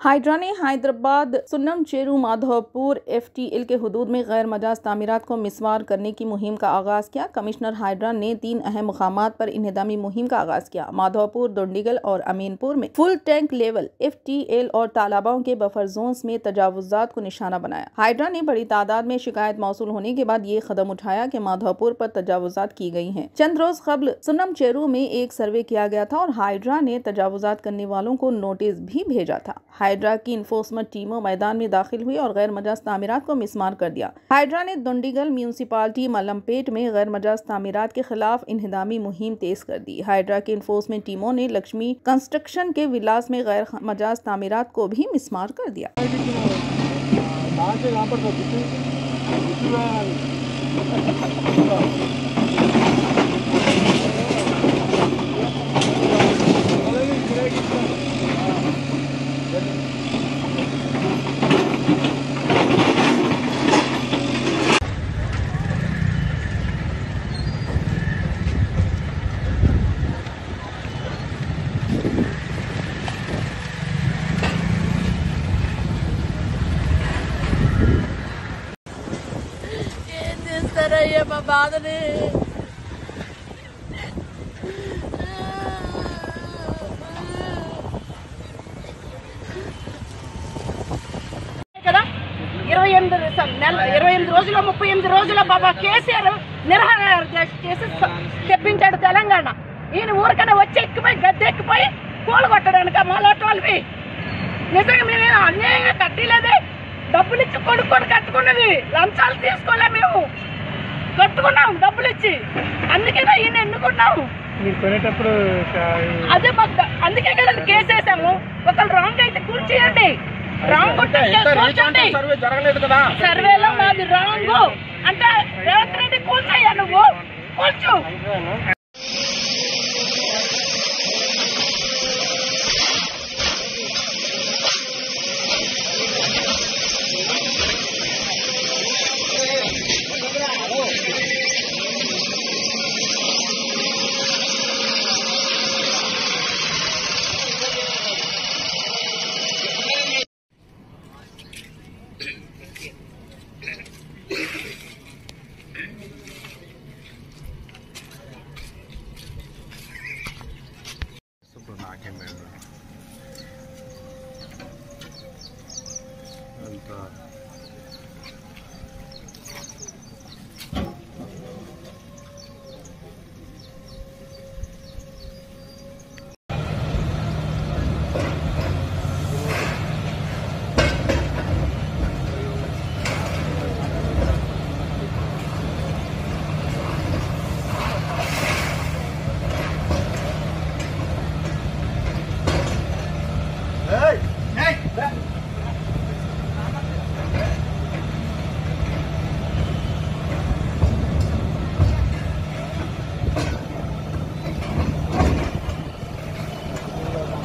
Hydra ने Hyderabad Sunnam चेरू Madhopur FTL के हुदूद में गैर मजाज तामीरात को मिसमार करने की मुहिम का आगाज़ किया। कमिश्नर हाइड्रा ने 3 अहम मुकामात पर इन्हदामी मुहिम का आगाज़ किया। माधवपुर, दोंडीगल और अमीनपुर में फुल टैंक लेवल FTL और तालाबों के बफर जोन्स में तजावुजात को निशाना बनाया। हाइड्रा ने बड़ी तादाद में शिकायत मौसूल होने के बाद ये कदम उठाया कि माधवपुर पर तजावुजात की गई हैं। चंद रोज कबल सुन्नम चेरू में एक सर्वे किया गया था और हाइड्रा ने तजावुजात करने वालों को नोटिस भी भेजा था। हाइड्रा की इन्फोर्समेंट टीमों मैदान में दाखिल हुई और गैर मजाज तामीरात को मिसमार कर दिया। हाइड्रा ने दोंडीगल म्यूनिसिपालिटी मलमपेट में गैर मजाज तामीरात के खिलाफ इन्हदामी मुहिम तेज कर दी। हाइड्रा की इन्फोर्समेंट टीमों ने लक्ष्मी कंस्ट्रक्शन के विलास में गैर मजाज तामीरात को भी मिसमार कर दिया। ये बात नहीं కదా 28 రోజుల 38 రోజుల బాబా కేసీఆర్ నిరహార చేసి తెప్పించాడు తెలంగాణ. ఈయన ఊరికనే వచ్చి ఎక్కిపోయి గద్దె ఎక్కిపోయి కూలగొట్టడానికి మాలాంటి వాళ్ళవి నిజంగా మేము అన్యాయంగా కట్టలేదే. డబ్బులు ఇచ్చి కొనుక్కొని కట్టుకున్నది, లంచాలు తీసుకోలే, మేము కట్టుకున్నాం డబ్బులు ఇచ్చి. అందుకేనా ఈయన ఎన్నుకున్నాము. అదే మాకు అందుకే కదా కేసు వేసాము. ఒకళ్ళు రాంగ్ అయితే కూర్చేయండి, రాంగ్ కూర్చోండి. సర్వేలో మాది రాంగ్ అంటే రేవంత్ రెడ్డి కూల్చేయ, నువ్వు కూర్చు.